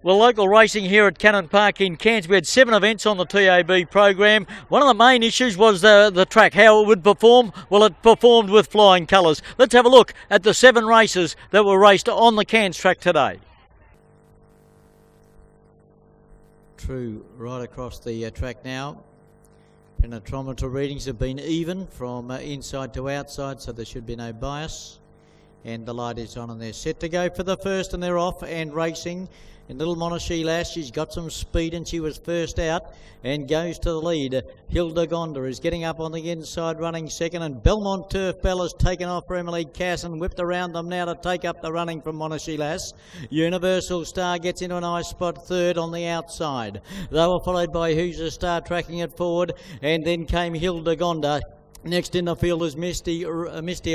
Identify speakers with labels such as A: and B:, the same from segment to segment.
A: Well, local racing here at Cannon Park in Cairns. We had 7 events on the TAB program. One of the main issues was the track, how it would perform. Well, it performed with flying colours. Let's have a look at the 7 races that were raced on the Cairns track today. True, right across the track now. Penetrometer readings have been even from inside to outside, so there should be no bias. And the light is on and they're set to go for the first, and they're off and racing. And little Monashi Lass, she's got some speed and she was first out and goes to the lead. Hilda Gonda is getting up on the inside, running second, and Belmont Turf Bell has taken off for Emily Cass and whipped around them now to take up the running from Monashi Lass. Universal Star gets into a nice spot third on the outside. They were followed by Who's a Star tracking it forward, and then came Hilda Gonda. Next in the field is Misty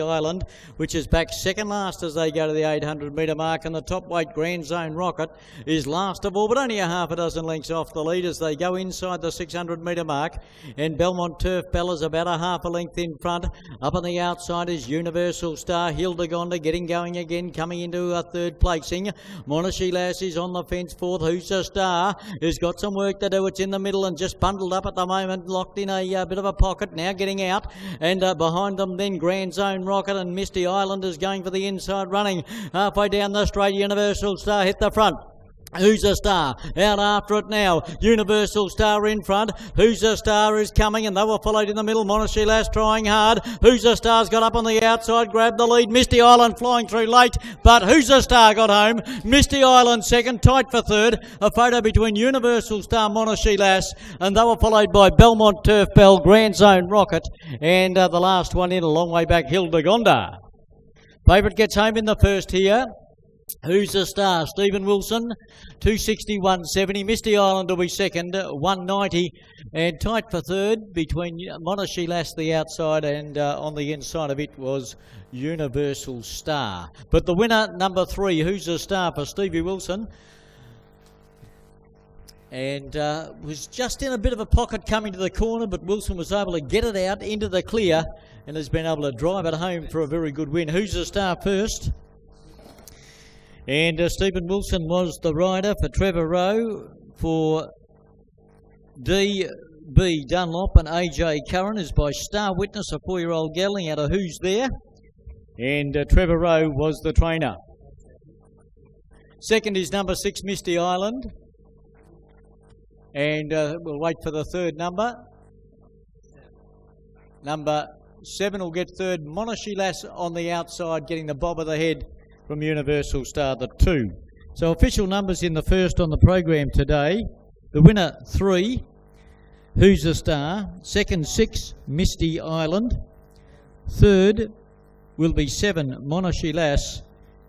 A: Island, which is back second last as they go to the 800 metre mark, and the top weight Grand Zone Rocket is last of all, but only a half a dozen lengths off the lead as they go inside the 600 metre mark. And Belmont Turf Bell is about a half a length in front. Up on the outside is Universal Star. Hilda Gonda getting going again, coming into a third placing. Monashi Lass is on the fence fourth. Who's a Star has got some work to do. It's in the middle and just bundled up at the moment, locked in a bit of a pocket, now getting out. And behind them then Grand Zone Rocket, and Misty Island is going for the inside running. Halfway down the straight, Universal Star hit the front. Who's a Star out after it now. Universal Star in front. Who's a Star is coming, and they were followed in the middle. Monashi Lass trying hard. Who's a Star's got up on the outside, grabbed the lead. Misty Island flying through late, but Who's a Star got home. Misty Island second, tight for third. A photo between Universal Star, Monashi Lass, and they were followed by Belmont Turf Bell, Grand Zone Rocket, and the last one in a long way back, Hilda Gonda. Favourite gets home in the first here. Who's a Star? Stephen Wilson, 260, 170. Misty Island will be second, 190. And tight for third between Monashi Lass, the outside, and on the inside of it was Universal Star. But the winner, number 3, Who's a Star for Stevie Wilson. And was just in a bit of a pocket coming to the corner, but Wilson was able to get it out into the clear and has been able to drive it home for a very good win. Who's a Star first? And Stephen Wilson was the rider for Trevor Rowe. For D.B. Dunlop and A.J. Curran is by Star Witness, a 4-year-old gelding out of Who's There. And Trevor Rowe was the trainer. Second is number 6, Misty Island. And we'll wait for the third number. Number 7 will get third. Monashi Lass on the outside, getting the bob of the head from Universal Star, the 2. So official numbers in the first on the program today. The winner 3, Who's a Star. Second 6, Misty Island. Third will be 7, Monashi Lass.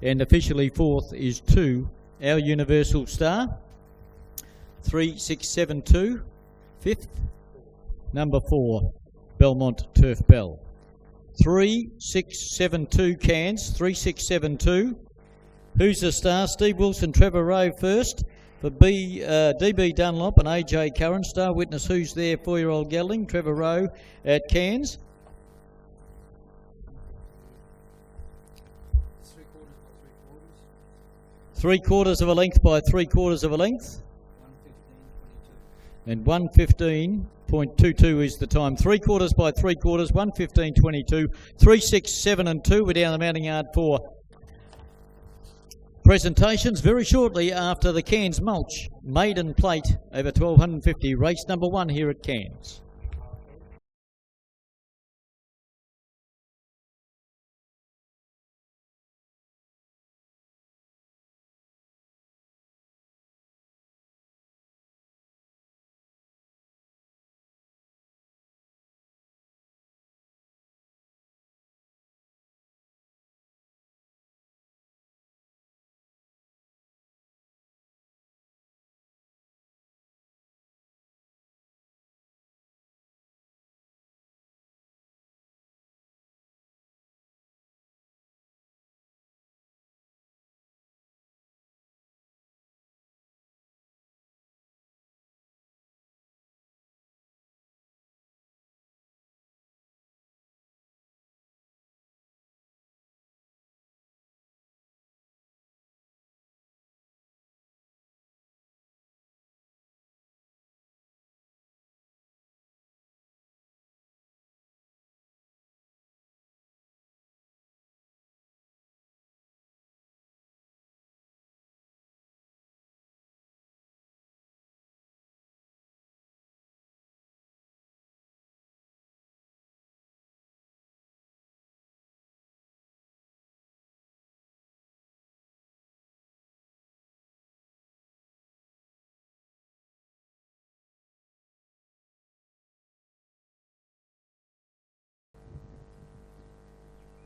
A: And officially fourth is 2, our Universal Star. 3, 6, 7, 2. Fifth, number 4, Belmont Turf Bell. 3, 6, 7, 2 Cairns, 3, 6, 7, 2. Who's a Star? Steve Wilson, Trevor Rowe first. For D.B. Dunlop and A.J. Curran. Star Witness, Who's There, 4-year-old gelding, Trevor Rowe at Cairns. 3/4 of a length by 3/4 of a length. And 1:15.22 is the time. 3/4 by 3/4, 1:15.22. 3, 6, 7 and 2. We're down the mounting yard for presentations very shortly after the Cairns Mulch Maiden Plate over 1250, race number 1 here at Cairns.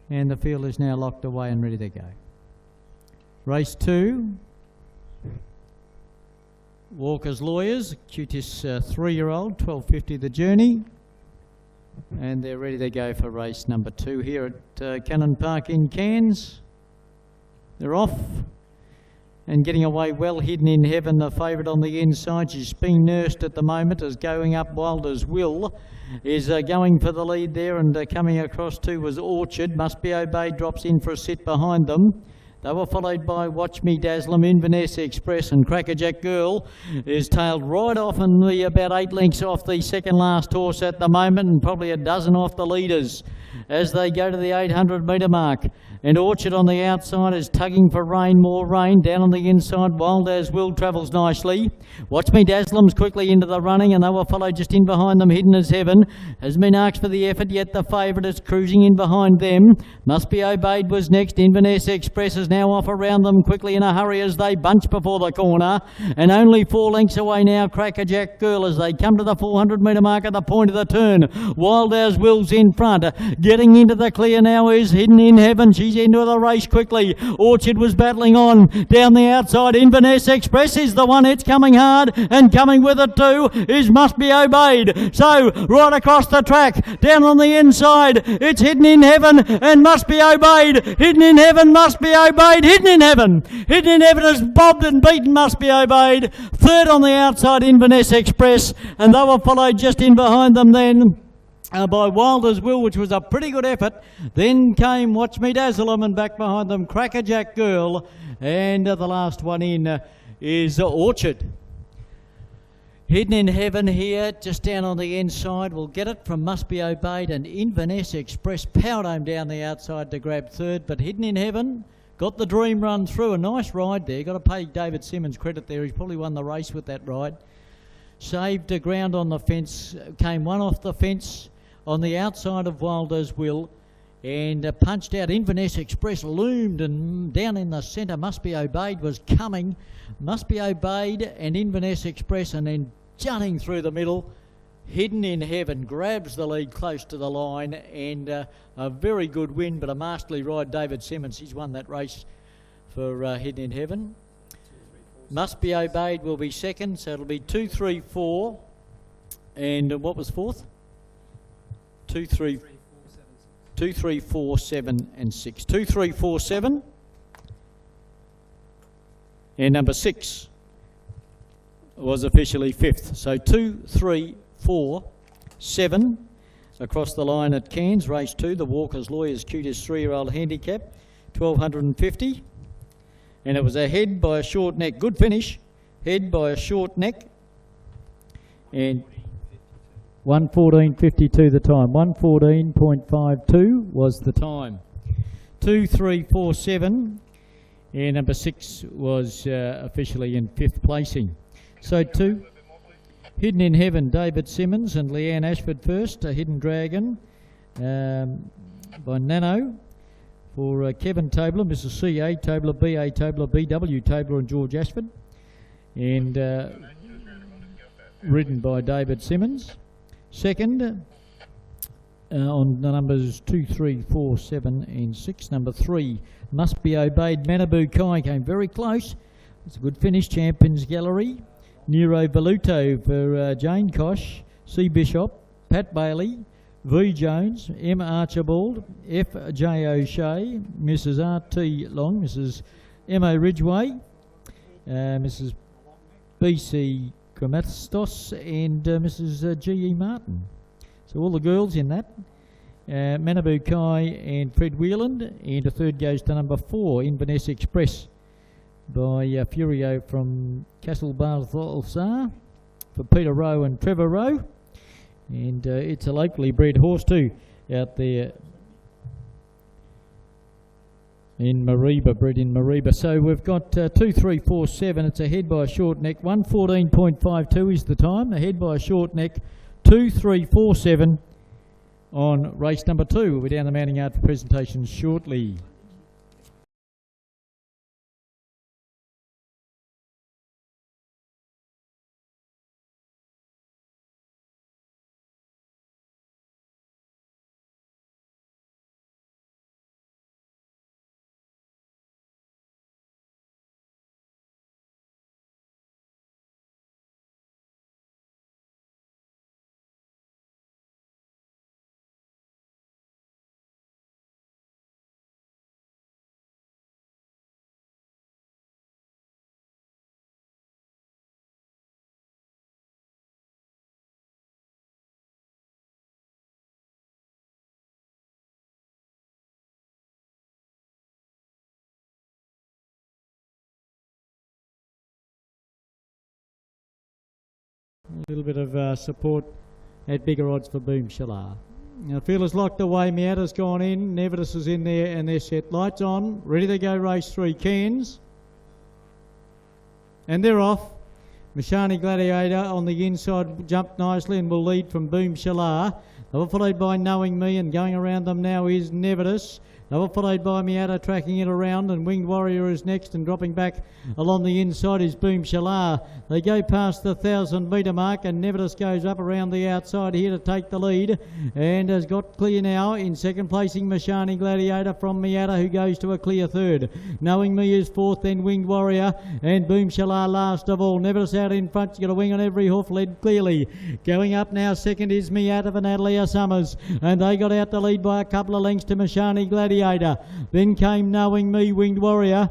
A: And the field is now locked away and ready to go. Race 2. Walker's Lawyers, cutest 3-year-old, 12.50 the journey. And they're ready to go for race number 2 here at Cannon Park in Cairns. They're off and getting away well. Hidden in Heaven, the favourite on the inside. She's being nursed at the moment as going up Wild as Will is going for the lead there, and coming across too was Orchard. Must Be Obeyed drops in for a sit behind them. They were followed by Watch Me Dazzle, Inverness Express, and Crackerjack Girl is tailed right off and about 8 lengths off the second last horse at the moment, and probably a dozen off the leaders as they go to the 800 metre mark. And Orchard on the outside is tugging for rain, more rain. Down on the inside, Wild as Will travels nicely. Watch Me Dazzle's quickly into the running, and they will follow just in behind them. Hidden as Heaven has been asked for the effort, yet the favourite is cruising in behind them. Must Be Obeyed was next. Inverness Express is now off around them quickly in a hurry as they bunch before the corner. And only 4 lengths away now, Crackerjack Girl, as they come to the 400 metre mark at the point of the turn. Wild as Will's in front. Getting into the clear now is Hidden in Heaven. She's into the race quickly. Orchard was battling on down the outside. Inverness Express is the one. It's coming hard, and coming with it too is Must Be Obeyed. So right across the track, down on the inside, it's Hidden in Heaven and Must Be Obeyed. Hidden in Heaven, Must Be Obeyed. Hidden in Heaven. Hidden in Heaven has bobbed and beaten Must Be Obeyed. Third on the outside, Inverness Express, and they were followed just in behind them then by Wild as Will, which was a pretty good effort. Then came Watch Me Dazzle, and back behind them Crackerjack Girl, and the last one in is Orchard. Hidden in Heaven here, just down on the inside, will get it from Must Be Obeyed, and Inverness Express powered home down the outside to grab third, but Hidden in Heaven got the dream run through. A nice ride there. Got to pay David Simmons credit there. He's probably won the race with that ride. Saved the ground on the fence, came one off the fence on the outside of Wild as Will, and punched out. Inverness Express loomed, and down in the centre Must Be Obeyed was coming. Must Be Obeyed and Inverness Express, and then jutting through the middle, Hidden in Heaven grabs the lead close to the line, and a very good win, but a masterly ride. David Simmons, he's won that race for Hidden in Heaven. Must Be Obeyed will be second, so it'll be 2, 3, 4, and what was fourth? 2, 3, 4, 7 and 6. 2, 3, 4, 7. And number 6 was officially fifth. So 2, 3, 4, 7 across the line at Cairns. Race 2, the Walker's Lawyers cutest 3-year-old handicap, 1250. And it was a head by a short neck. Good finish. Head by a short neck. And 1:14.52 the time. 1:14.52 was the time. 2, 3, 4, 7. And number 6 was officially in fifth placing. So 2, Hidden in Heaven, David Simmons and Leanne Ashford first. A Hidden Dragon by Nano for Kevin Tabler, Mrs. C.A. Tabler, B.A. Tabler, B.W. Tabler and George Ashford. And ridden by David Simmons. Second, on the numbers 2, 3, 4, 7 and 6. Number 3, Must Be Obeyed. Manabu Kai came very close. It's a good finish. Champions Gallery. Nero Voluto for Jane Kosh. C. Bishop. Pat Bailey. V. Jones. M. Archibald. F. J. O'Shea. Mrs. R.T. Long. Mrs. M.A. Ridgway. Mrs. B.C. Chromastos and Mrs. G.E. Martin. So all the girls in that. Manabu Kai and Fred Wheeland, and a third goes to number 4, Inverness Express by Furio from Castle Balthasar for Peter Rowe and Trevor Rowe. And it's a locally bred horse too out there in Mariba, bred in Mariba. So we've got 2, 3, 4, 7. It's ahead by a short neck. 1:14.52 is the time. Ahead by a short neck. 2, 3, 4, 7 on race number 2. We'll be down the mounting yard for presentations shortly. little bit of support at bigger odds for Boom Shalar. Now, the field is locked away. Miata's gone in. Nevidus is in there, and they're set. Lights on. Ready to go. Race 3. Cairns. And they're off. Mashani Gladiator on the inside jumped nicely and will lead from Boom Shalar. They were followed by Knowing Me, and going around them now is Nevidus. They were followed by Miata tracking it around, and Winged Warrior is next, and dropping back along the inside is Boom Shalar. They go past the 1,000 metre mark, and Nevidus goes up around the outside here to take the lead, and has got clear now. In second placing, Mashani Gladiator from Miata, who goes to a clear third. Knowing Me is fourth, then Winged Warrior, and Boom Shalar last of all. Nevidus out in front, she's got a wing on every hoof, led clearly. Going up now, second is Miata for Natalia Summers, and they got out the lead by a couple of lengths to Mashani Gladiator. Then came Knowing Me, Winged Warrior,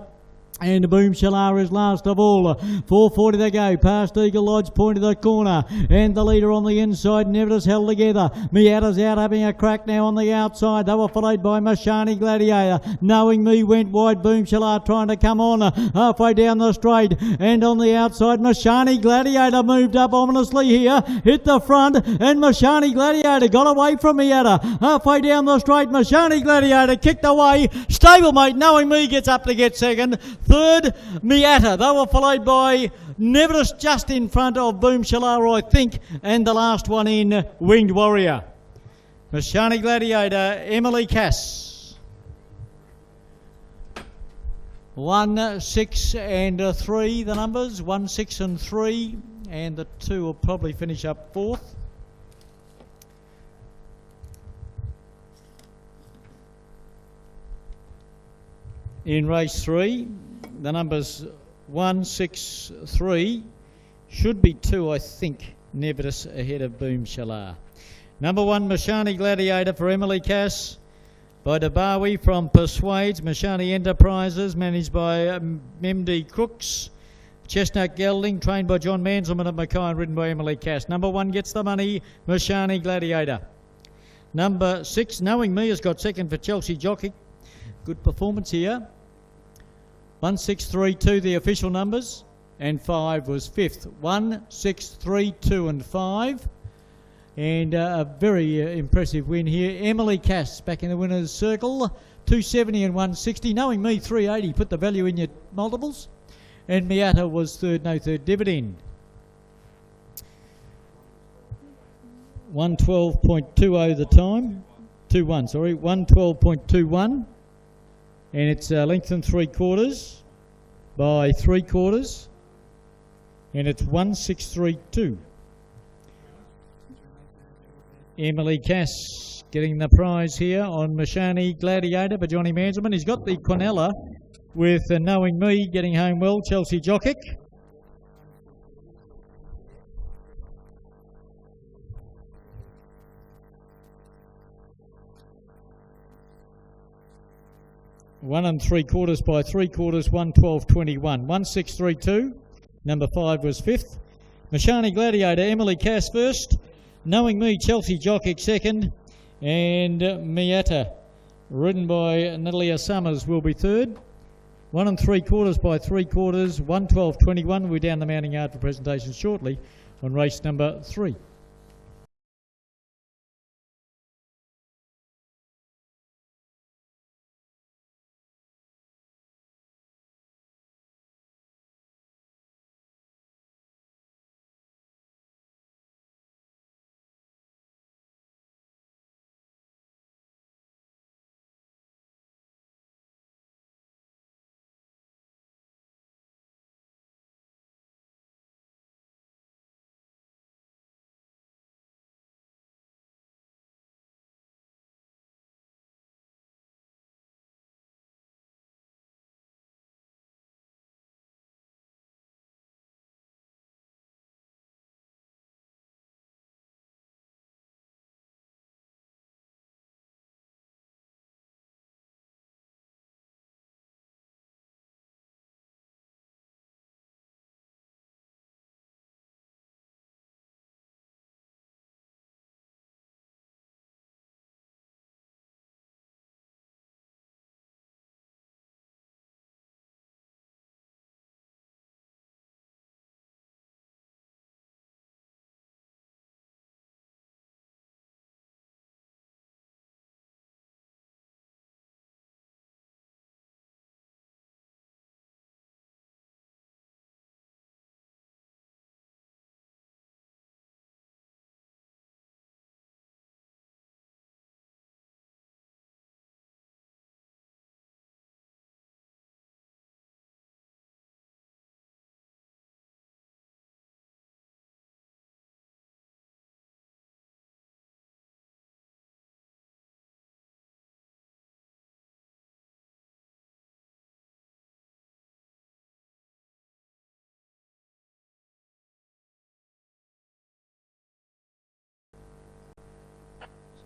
A: and Boom Shalar is last of all. 4:40 to go, past Eagle Lodge, point of the corner, and the leader on the inside, Nevidus held together. Miata's out having a crack now on the outside. They were followed by Mashani Gladiator. Knowing Me went wide. Boom Shalar trying to come on halfway down the straight, and on the outside, Mashani Gladiator moved up ominously here, hit the front, and Mashani Gladiator got away from Miata. Halfway down the straight, Mashani Gladiator kicked away. Stablemate Knowing Me gets up to get second. Third, Miata. They were followed by Nevidus just in front of Boom Shalar, I think, and the last one in, Winged Warrior. Mashani Gladiator, Emily Cass. 1, 6 and 3, the numbers. 1, 6 and 3, and the 2 will probably finish up fourth. In race 3, the numbers 1, 6, 3 should be 2, I think. Nevidus ahead of Boom Shalar. Number 1, Mashani Gladiator for Emily Cass, by Dabawi from Persuades. Mashani Enterprises, managed by MD Crooks. Chestnut Gelding, trained by John Manselman at Mackay, and ridden by Emily Cass. Number 1 gets the money, Mashani Gladiator. Number 6, Knowing Me, has got second for Chelsea Jockey. Good performance here. 1, 6, 3, 2, the official numbers, and 5 was fifth. 1, 6, 3, 2 and 5. And a very impressive win here. Emily Cass back in the winner's circle. 270 and 160. Knowing Me, 380. Put the value in your multiples. And Miata was third, no third dividend. 112.20 the time. 2-1, sorry. 112.21. And it's length and 3/4 by 3/4, and it's 1,632. Emily Cass getting the prize here on Mashani Gladiator for Johnny Manselman. He's got the Quinella with Knowing Me getting home well. Chelsea Jockey. One 3/4 by 3/4, 112.21. 1,632. Number 5 was fifth. Mashani Gladiator, Emily Cass first. Knowing Me, Chelsea Jockey second. And Miata, ridden by Natalia Summers, will be third. 1 3/4 by 3/4, 112.21. We're down the mounting yard for presentation shortly on race number 3.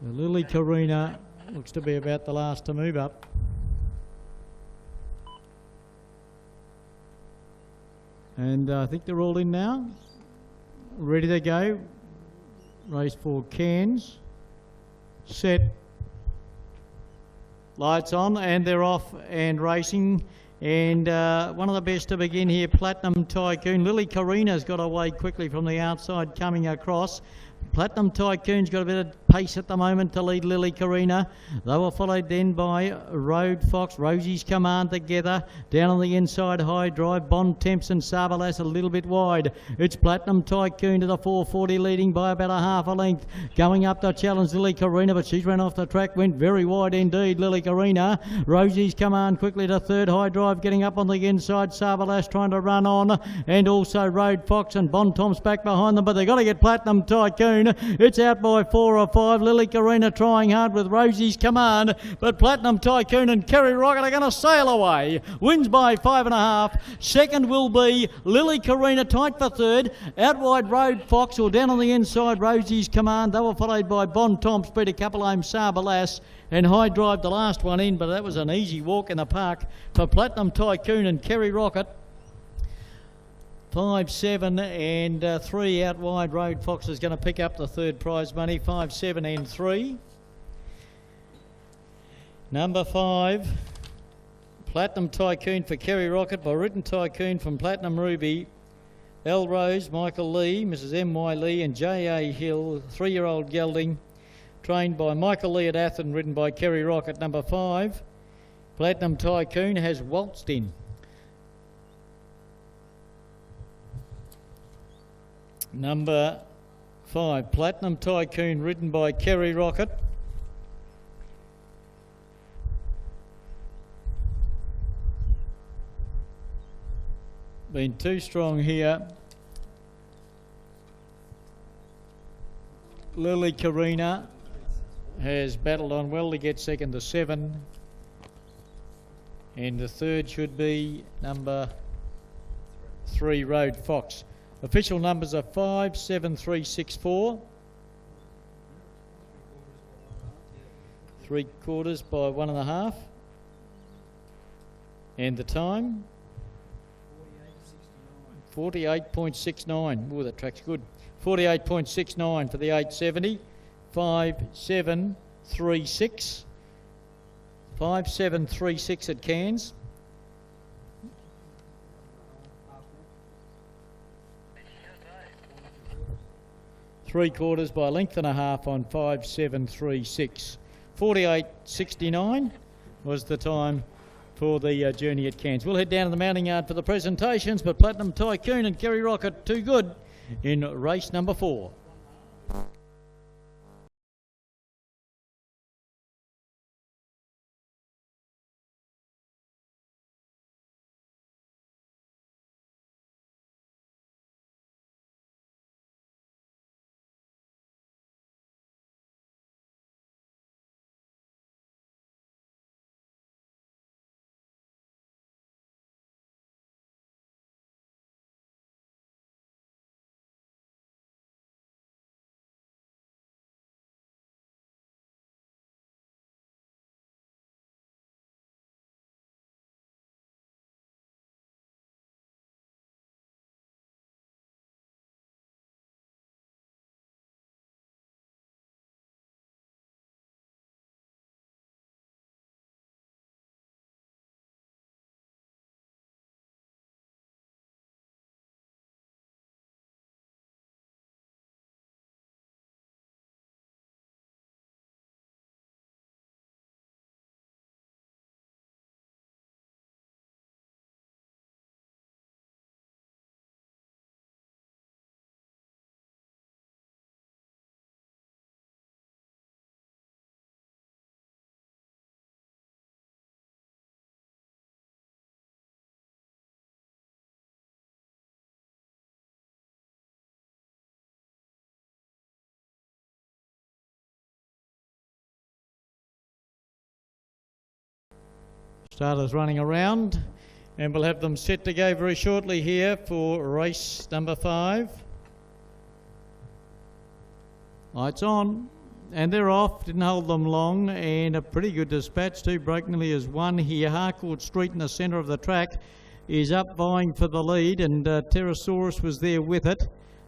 A: So Lily Karina looks to be about the last to move up. And I think they're all in now. Ready to go. Race for Cairns. Set. Lights on, and they're off and racing. And one of the best to begin here, Platinum Tycoon. Lily Karina's got away quickly from the outside coming across. Platinum Tycoon's got a bit of pace at the moment to lead Lily Karina. They were followed then by Road Fox, Rosie's Command together. Down on the inside, High Drive, Bond Temps and Sarbalas a little bit wide. It's Platinum Tycoon to the 440, leading by about a half a length. Going up to challenge Lily Karina, but she's run off the track, went very wide indeed, Lily Karina. Rosie's Command quickly to third, High Drive getting up on the inside. Sarbalas trying to run on, and also Road Fox and Bond Temps back behind them, but they've got to get Platinum Tycoon. It's out by 4 or 5. Lily Karina trying hard with Rosie's Command, but Platinum Tycoon and Kerry Rocket are going to sail away. Wins by 5.5. Second will be Lily Karina, tight for third. Out wide Road Fox, or down on the inside Rosie's Command. They were followed by Bond Tomps, beat a couple home Sarbalas, and High Drive the last one in, but that was an easy walk in the park for Platinum Tycoon and Kerry Rocket. 5, 7 and 3 out wide. Road Fox is going to pick up the third prize money. 5, 7 and 3. Number 5, Platinum Tycoon for Kerry Rocket by Written Tycoon from Platinum Ruby. L Rose, Michael Lee, Mrs M.Y. Lee and J.A. Hill, 3-year-old gelding, trained by Michael Lee at Athen, ridden by Kerry Rocket. Number 5, Platinum Tycoon has waltzed in. Number 5, Platinum Tycoon, ridden by Kerry Rocket. Been too strong here. Lily Karina has battled on well to get second to 7. And the third should be number 3, Road Fox. Official numbers are 5, 7, 3, 6, 4. 3/4 by 1.5. And the time? 48.69. Oh, that track's good. 48.69 for the 870. 5, 7, 3, 6. 5, 7, 3, 6 at Cairns. Three-quarters by a length and a half on 5, 7, 3, 6. 48.69 was the time for the journey at Cairns. We'll head down to the mounting yard for the presentations, but Platinum Tycoon and Kerry Rocket too good in race number 4. Starters running around, and we'll have them set to go very shortly here for race number 5. Lights on. and they're off. Didn't hold them long, and a pretty good dispatch too. Broke nearly as one here. Harcourt Street in the centre of the track is up vying for the lead, and Pterosaurus was there with it.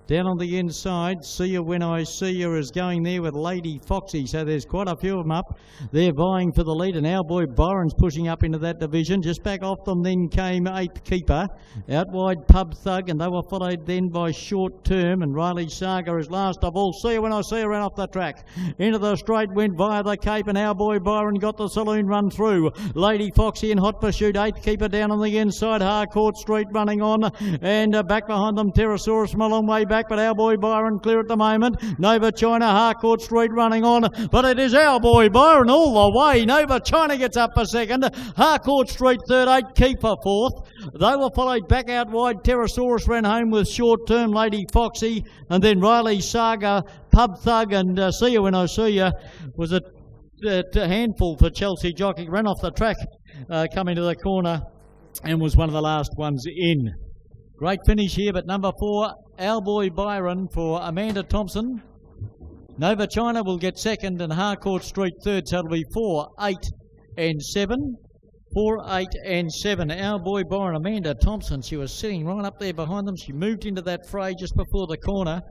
A: Down on the inside, See You When I See You is going there with Lady Foxy. So there's quite a few of them up. They're vying for the lead, and our boy Byron's pushing up into that division. Just back off them then came Eighth Keeper. Out wide Pub Thug, and they were followed then by Short Term, and Riley Saga is last of all. See You When I See You ran off the track. Into the straight, went via the Cape, and our boy Byron got the saloon run through. Lady Foxy in hot pursuit. Eighth Keeper down on the inside. Harcourt Street running on, and back behind them Pterosaurus from a long way back, but our boy Byron clear at the moment. Nova China, Harcourt Street running on, but it is our boy Byron all the way. Nova China gets up for second. Harcourt Street third, Eighth Keeper fourth. They were followed back out wide. Pterosaurus ran home with Short Term, Lady Foxy, and then Riley Saga, Pub Thug, and See You When I See You was a handful for Chelsea Jockey. Ran off the track coming to the corner and was one of the last ones in. Great finish here, but number 4, our boy Byron for Amanda Thompson. Nova China will get second, and Harcourt Street third, so it'll be 4, 8 and 7. 4, 8 and 7. Our boy Byron, Amanda Thompson, she was sitting right up there behind them. She moved into that fray just before the corner.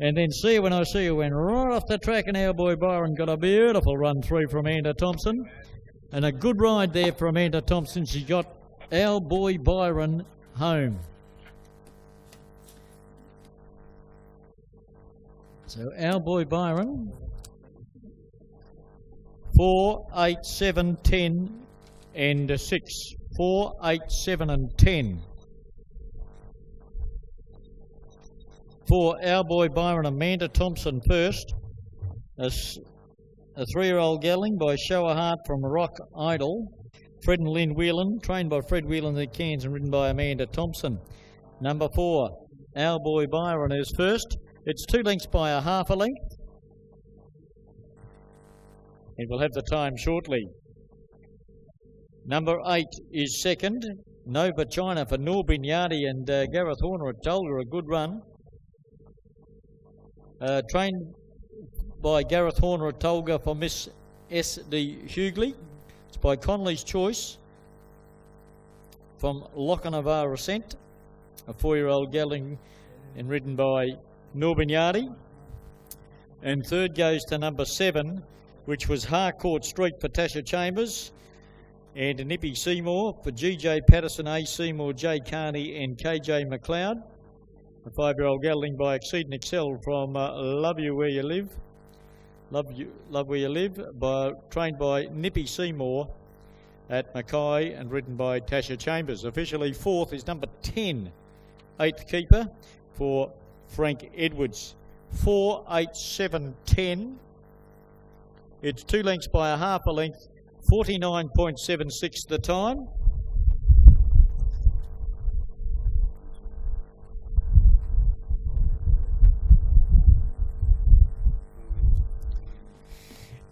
A: And then See You When I See You went right off the track, and our boy Byron got a beautiful run through for Amanda Thompson. And a good ride there for Amanda Thompson. She got our boy Byron home. So our boy Byron, 4, 8, 7, 10 and 6. 4, 8, 7 and 10. For our boy Byron, Amanda Thompson first. A 3-year-old gelding by Show a Heart from Rock Idol. Fred and Lynn Whelan, trained by Fred Whelan at Cairns and ridden by Amanda Thompson. Number 4, our boy Byron is first. It's 2 lengths by a half a length. And we'll have the time shortly. Number 8 is second. Nova China for Noor Binyardi and Gareth Horner at Tolga, a good run. Trained by Gareth Horner at Tolga for Miss S.D. Hughley. It's by Conley's Choice from Lochinvar Ascent, a 4-year-old gelding and ridden by Noor Binyardi. And third goes to number 7, which was Harcourt Street for Tasha Chambers, and Nippy Seymour for G.J. Patterson, A. Seymour, J. Carney and K.J. McLeod. A 5-year-old gelding by Exceed and Excel from Love You Where You Live. Love Where You Live, trained by Nippy Seymour at Mackay and ridden by Tasha Chambers. Officially 4th is number 10, 8th Keeper for Frank Edwards. 4, 8, 7, 10. It's 2 lengths by a half a length, 49.76 the time.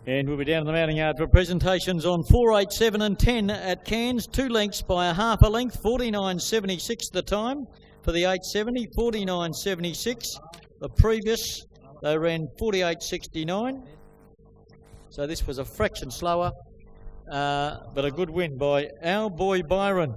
A: And we'll be down in the mounting yard for presentations on 4, 8, 7 and 10 at Cairns. 2 lengths by a half a length, 49.76 the time for the 870, 49.76. The previous, they ran 48.69. So this was a fraction slower, but a good win by our boy Byron.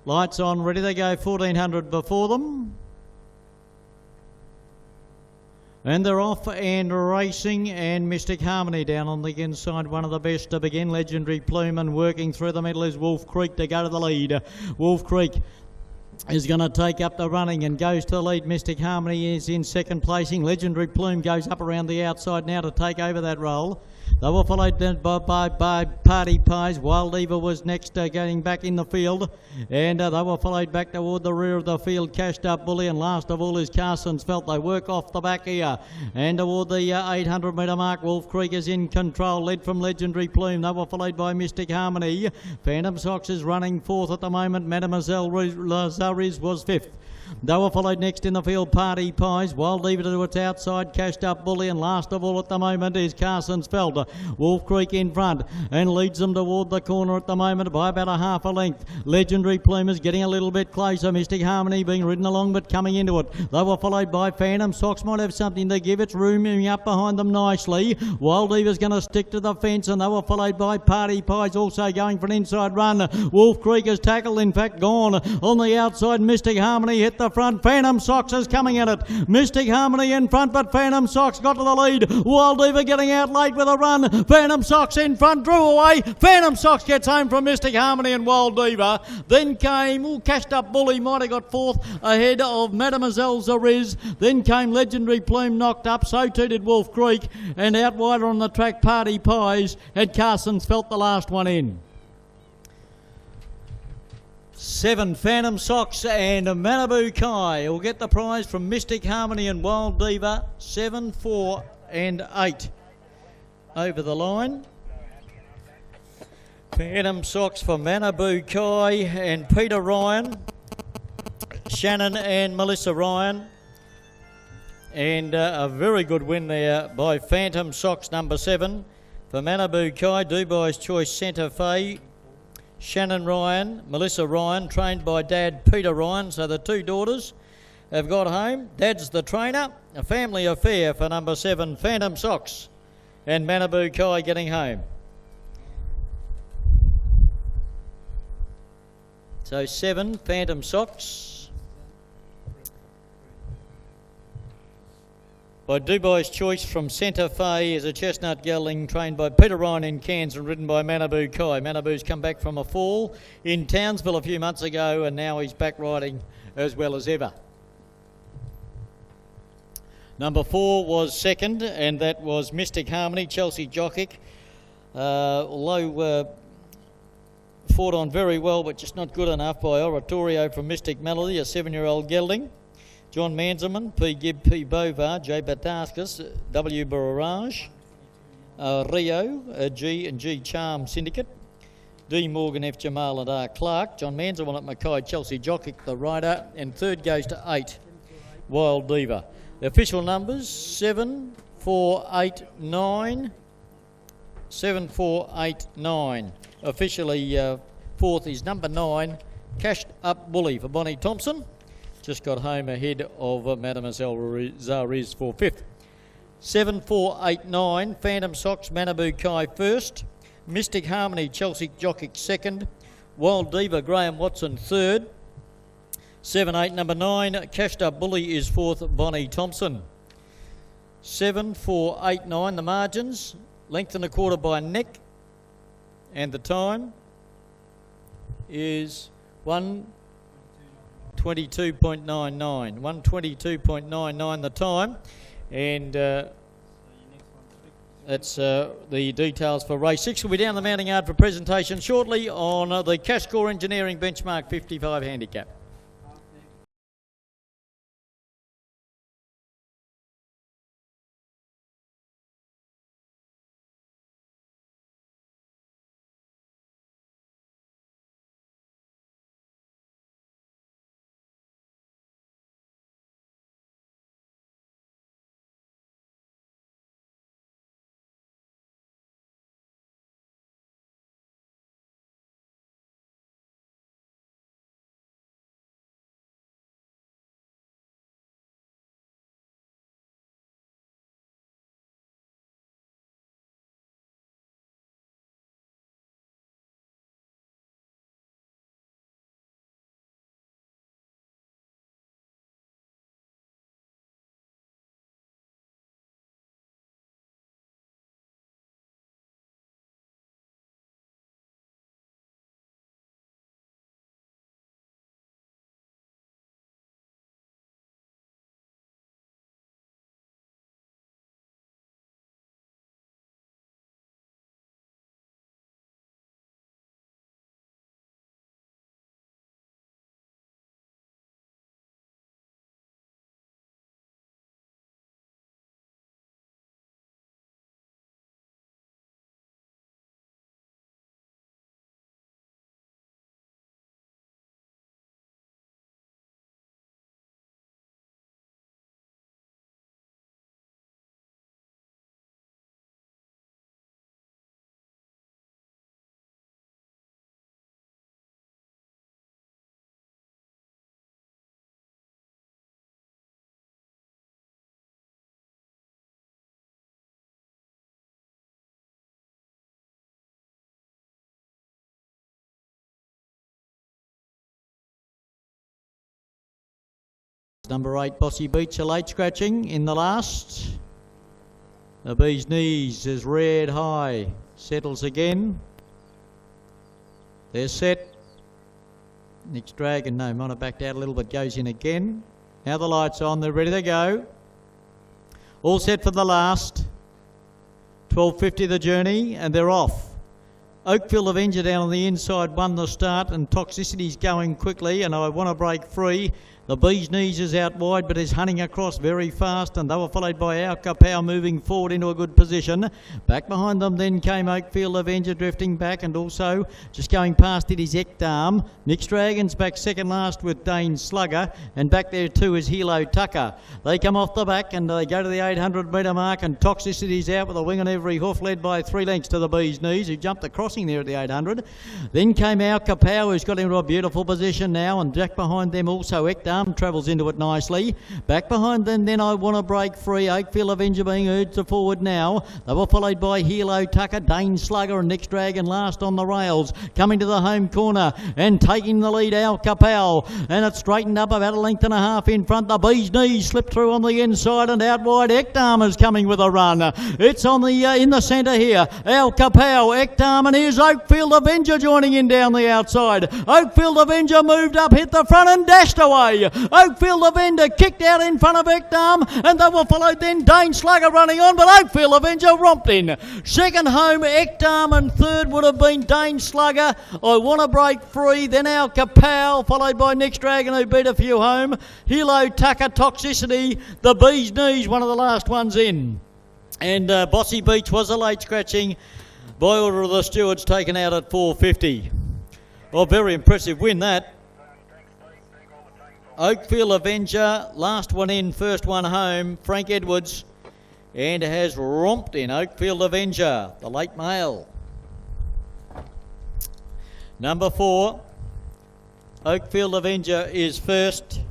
A: Lights on, ready to go, 1400 before them. And they're off and racing, and Mystic Harmony down on the inside, one of the best to begin. Legendary Plume, and working through the middle is Wolf Creek to go to the lead. Wolf Creek is going to take up the running and goes to the lead. Mystic Harmony is in second placing. Legendary Plume goes up around the outside now to take over that role. They were followed by Party Pies. Wild Eva was next, getting back in the field. And they were followed back toward the rear of the field. Cashed Up Bully, and last of all is Carson's Felt. They work off the back here. And toward the 800 metre mark, Wolf Creek is in control, led from Legendary Plume. They were followed by Mystic Harmony. Phantom Socks is running fourth at the moment. Mademoiselle Lazariz was fifth. They were followed next in the field, Party Pies. Wild Eva to its outside, Cashed Up Bully, and last of all at the moment is Carson's Felt. Wolf Creek in front and leads them toward the corner at the moment by about a half a length. Legendary Plume is getting a little bit closer. Mystic Harmony being ridden along but coming into it. They were followed by Phantom Socks, might have something to give. It's rooming up behind them nicely. Wild Eva's going to stick to the fence, and they were followed by Party Pies, also going for an inside run. Wolf Creek is tackled, in fact gone on the outside. Mystic Harmony hit the front. Phantom Socks is coming at it. Mystic Harmony in front, but Phantom Socks got to the lead. Wild Eva getting out late with a run. Phantom Socks in front, drew away. Phantom Socks gets home from Mystic Harmony and Wild Eva. Then came Cashed Up Bully, might have got fourth ahead of Mademoiselle Zariz. Then came Legendary Plume, knocked up. So too did Wolf Creek. And out wider on the track, Party Pies had Carson's Felt the last one in. 7 Phantom Socks and Malibu Kai will get the prize from Mystic Harmony and Wild Diva. 7, 4 and 8 over the line. Phantom Socks for Malibu Kai and Peter Ryan, Shannon and Melissa Ryan. And a very good win there by Phantom Socks number 7 for Malibu Kai, Dubai's Choice Santa Fe. Shannon Ryan, Melissa Ryan, trained by Dad Peter Ryan. So the two daughters have got home. Dad's the trainer. A family affair for number 7, Phantom Socks, and Malibu Kai getting home. So 7 Phantom Socks by Dubai's Choice from Santa Fe is a chestnut gelding trained by Peter Ryan in Cairns and ridden by Malibu Kai. Malibu's come back from a fall in Townsville a few months ago, and now he's back riding as well as ever. Number 4 was second, and that was Mystic Harmony, Chelsea Jockick. Although fought on very well, but just not good enough by Oratorio from Mystic Melody, a 7-year-old gelding. John Manzelman, P. Gibb, P. Bovar, J. Bataskas, W. Barrage, Rio, G and G Charm Syndicate, D. Morgan, F. Jamal and R. Clark, John Manzelman at Mackay, Chelsea Jockick, the rider, and third goes to 8, Wild Diva. The official numbers, 7, 4, 8, 9, 7, 4, 8, 9. Officially fourth is number 9, Cashed Up Bully for Bonnie Thompson. Just got home ahead of Mademoiselle Zariz for 5th. 7, 4, 8, 9. Phantom Socks, Malibu Kai first. Mystic Harmony, Chelsea Jockick second. Wild Diva, Graham Watson third. 7, 8, number 9. Cashed Up Bully is 4th, Bonnie Thompson. 7, 4, 8, 9. The margins, length and a quarter by neck. And the time is 1:22.99. 1:22.99 the time, and that's the details for race 6. We'll be down the mounting yard for presentation shortly on the Cash Score Engineering Benchmark 55 handicap. Number 8, Bossy Beach, a late scratching in the last. The Bee's Knees is reared high, settles again. They're set. Next Dragon, no, might have backed out a little bit, goes in again. Now the light's on, they're ready to go. All set for the last. 12.50 the journey, and they're off. Oakville Avenger down on the inside won the start, and Toxicity's going quickly, and I Want to Break Free. The Bee's Knees is out wide, but is hunting across very fast, and they were followed by Our Kapow moving forward into a good position. Back behind them then came Oakfield Avenger drifting back, and also just going past it is Ekdam. Mixed Dragons back second last with Dane Slugger, and back there too is Hilo Tucker. They come off the back and they go to the 800 metre mark, and Toxicity's out with a wing on every hoof, led by 3 lengths to the Bee's Knees, who jumped the crossing there at the 800. Then came Our Kapow, who's got into a beautiful position now, and back behind them also Ekdam travels into it nicely. Back behind them then I Want to Break Free. Oakfield Avenger being urged to forward now. They were followed by Hilo Tucker, Dane Slugger and Next Dragon last on the rails. Coming to the home corner and taking the lead, Our Kapow. And it's straightened up about a length and a half in front. The Bee's Knees slipped through on the inside, and out wide Ekdam is coming with a run. It's on the in the centre here. Our Kapow, Ekdam, and here's Oakfield Avenger joining in down the outside. Oakfield Avenger moved up, hit the front and dashed away. Oakfield Avenger kicked out in front of Ekdam, and they were followed then Dane Slugger running on, but Oakfield Avenger romped in. Second home Ekdam, and third would have been Dane Slugger. I Want to Break Free, then Our Kapow, followed by Next Dragon, who beat a few home. Hilo Tucker, Toxicity, the Bee's Knees, one of the last ones in. And Bossy Beach was a late scratching by order of the stewards, taken out at 4.50. Well, very impressive win that. Oakfield Avenger, last one in, first one home, Frank Edwards, and has romped in Oakfield Avenger, the late male. Number 4, Oakfield Avenger is first,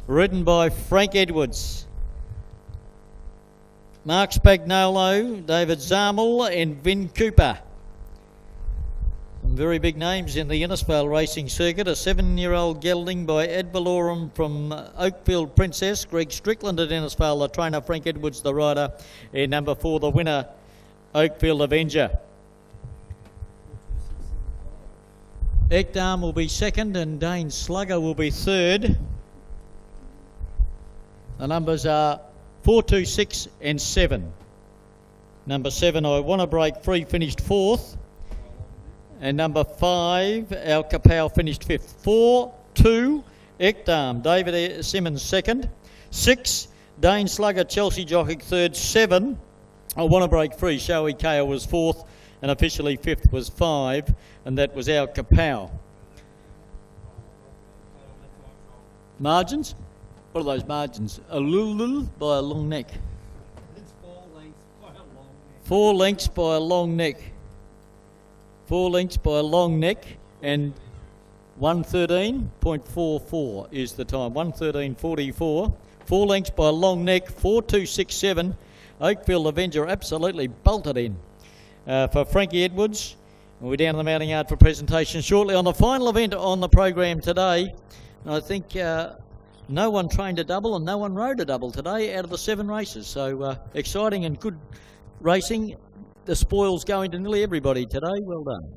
A: ridden by Frank Edwards. Mark Spagnolo, David Zarmel and Vin Cooper. Some very big names in the Innisfail racing circuit. A 7-year-old gelding by Ed Valorum from Oakfield Princess. Greg Strickland at Innisfail, the trainer. Frank Edwards, the rider. And number 4, the winner, Oakfield Avenger. Ekdam will be second and Dane Slugger will be third. The numbers are 4, 2, 6 and 7. Number 7, I Want to Break Free, finished 4th. And number 5, Our Kapow, finished 5th. 4, 2, Ekdam, David Simmons 2nd. 6, Dane Slugger, Chelsea Jockey 3rd. 7, I Want to Break Free, Shoei Kale was 4th. And officially 5th was 5, and that was Our Kapow. Margins? What are those margins? A little by a long neck.
B: It's 4 lengths by a long neck.
A: 4 lengths by a long neck. 4 lengths by a long neck, and 1:13.44 is the time. 1:13.44. 4 lengths by a long neck. 4.267. Oakfield Avenger absolutely bolted in for Frankie Edwards. We're down in the mounting yard for presentation shortly on the final event on the program today. And I think no one trained a double and no one rode a double today out of the 7 races. So exciting and good racing. The spoils going to nearly everybody today. Well done.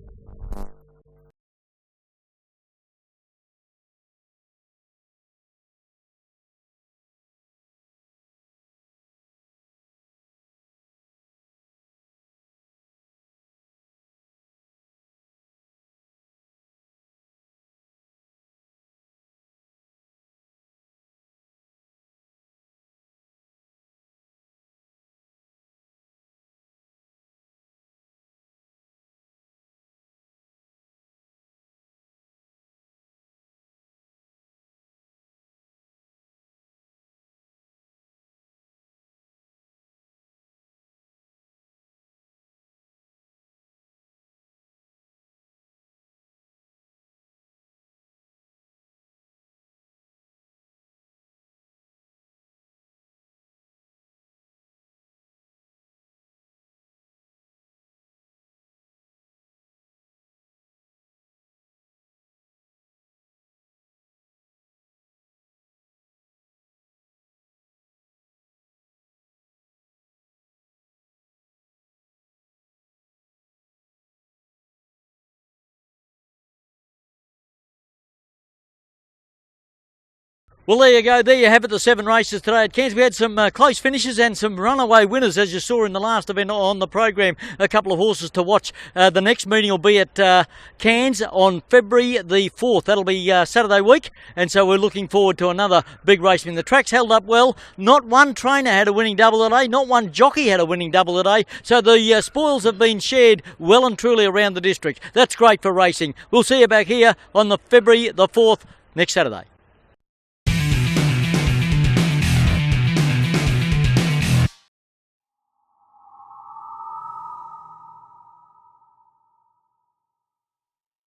C: Well, there you go. There you have it, the 7 races today at Cairns. We had some close finishes and some runaway winners, as you saw in the last event on the program. A couple of horses to watch. The next meeting will be at Cairns on February the 4th. That'll be Saturday week, and so we're looking forward to another big race. The track's held up well. Not one trainer had a winning double today. Not one jockey had a winning double today. So the spoils have been shared well and truly around the district. That's great for racing. We'll see you back here on the February the 4th next Saturday.